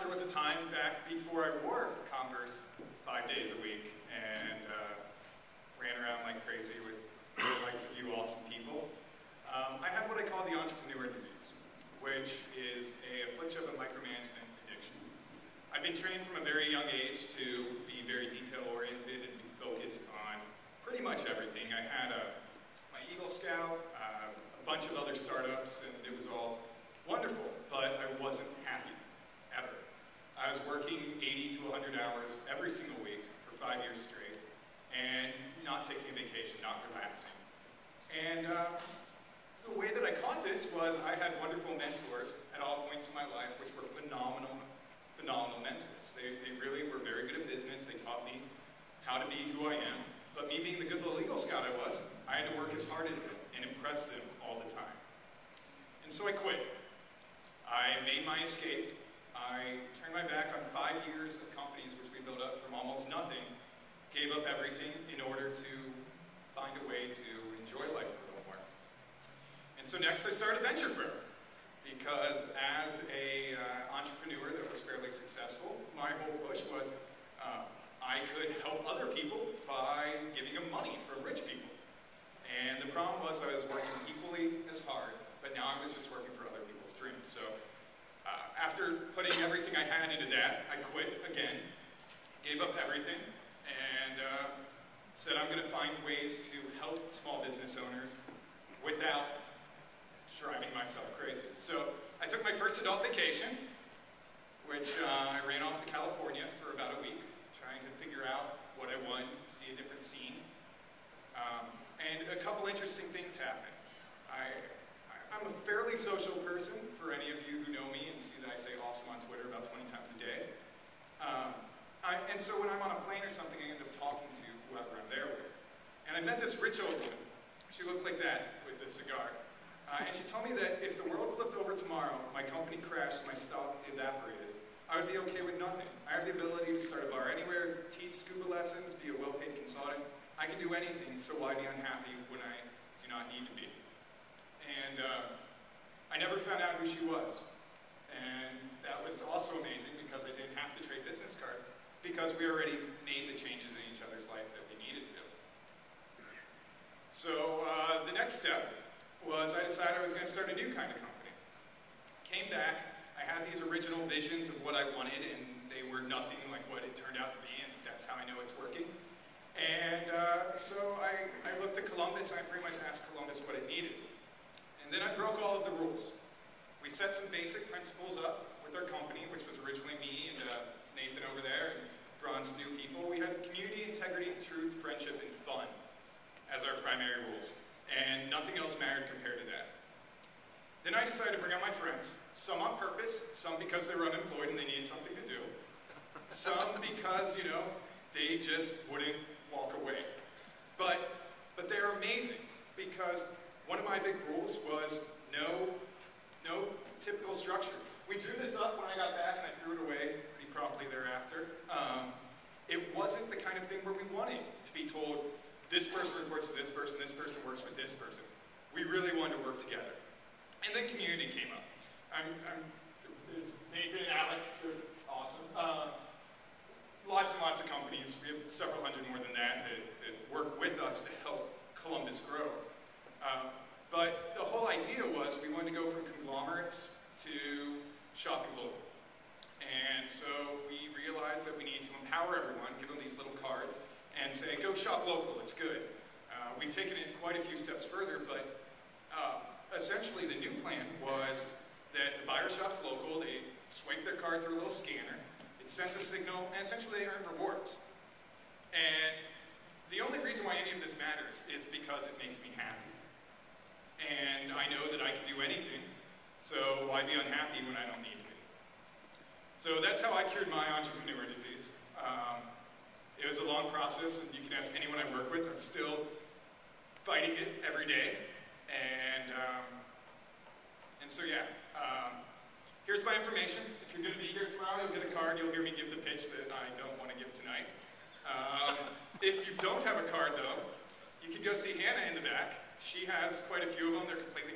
there was a time back before I wore Converse 5 days a week and ran around like crazy with the likes of you awesome people. I had what I call the entrepreneur disease, which is a affliction of a micromanagement addiction. I've been trained from a very young age to be very detail-oriented and be focused on pretty much everything. I had my Eagle Scout, a bunch of other startups, and it was all wonderful, but I wasn't happy, ever. I was working 80 to 100 hours every single week for 5 years straight, and not taking a vacation, not relaxing. And the way that I caught this was I had wonderful mentors at all points in my life, which were phenomenal mentors. They really were very good at business. They taught me how to be who I am. But me being the good little Eagle Scout I was, I had to work as hard as them and impress them all the time. And so I quit. I made my escape. I turned my back on 5 years of companies which we built up from almost nothing, gave up everything in order to find a way to enjoy life a little more. And so next I started Venture Firm, because as an entrepreneur that was fairly successful, my whole push was I could help other people by giving them money from rich people. And the problem was I was working equally as hard, but now I was just working for other people's dreams. So after putting everything I had into that, I quit again, gave up everything, and said I'm going to find ways to help small business owners without driving myself crazy. So I took my first adult vacation, which I ran off to California for about a week, trying to figure out what I want, see a different scene. And a couple interesting things happened. I'm a fairly social person, for any of you who know me and see that I say awesome on Twitter about 20 times a day. And so when I'm on a plane or something, I end up talking to whoever I'm there with. And I met this rich old woman. She looked like that with a cigar. And she told me that if the world flipped over tomorrow, my company crashed, my stock evaporated, I would be okay with nothing. I have the ability to start a bar anywhere, teach scuba lessons, be a well-paid consultant. I can do anything, so why be unhappy when I do not need to be? And I never found out who she was. And that was also amazing because I didn't have to trade business cards, because we already made the changes in each other's life that we needed to. So the next step was I decided I was going to start a new kind of company. Came back, I had these original visions of what I wanted, and they were nothing like what it turned out to be, and that's how I know it's working. And so I looked at Columbus, and I pretty much asked Columbus what it needed. And then I broke all of the rules. We set some basic principles up with our company, which was originally me and Nathan over there, and brought in some new people. We had community, integrity, truth, friendship, and fun as our primary rules. And nothing else mattered compared to that. Then I decided to bring out my friends. Some on purpose, some because they were unemployed and they needed something to do. Some because, you know, they just wouldn't walk away. But they're amazing, because one of my big rules was no typical structure. We drew this up when I got back, and I threw it away pretty promptly thereafter. It wasn't the kind of thing where we wanted to be told, this person reports to this person works with this person. We really wanted to work together. And then community came up. There's Nathan and Alex, they're awesome. Lots and lots of companies, we have several hundred more than that work with us to help Columbus grow. But the whole idea was we wanted to go from conglomerates to shopping local. And so we realized that we need to empower everyone, give them these little cards, and say, go shop local, it's good. We've taken it quite a few steps further, but essentially the new plan was that the buyer shops local, they swipe their card through a little scanner, it sends a signal, and essentially they earn rewards. And the only reason why any of this matters is because it makes me happy. And I know that I can do anything, so why be unhappy when I don't need to be? So that's how I cured my entrepreneur disease. It was a long process, and you can ask anyone I work with, I'm still fighting it every day. And so yeah, here's my information. If you're going to be here tomorrow, you'll get a card, you'll hear me give the pitch that I don't want to give tonight. If you don't have a card though, you can go see Hannah in the back. She has quite a few of them, they're completely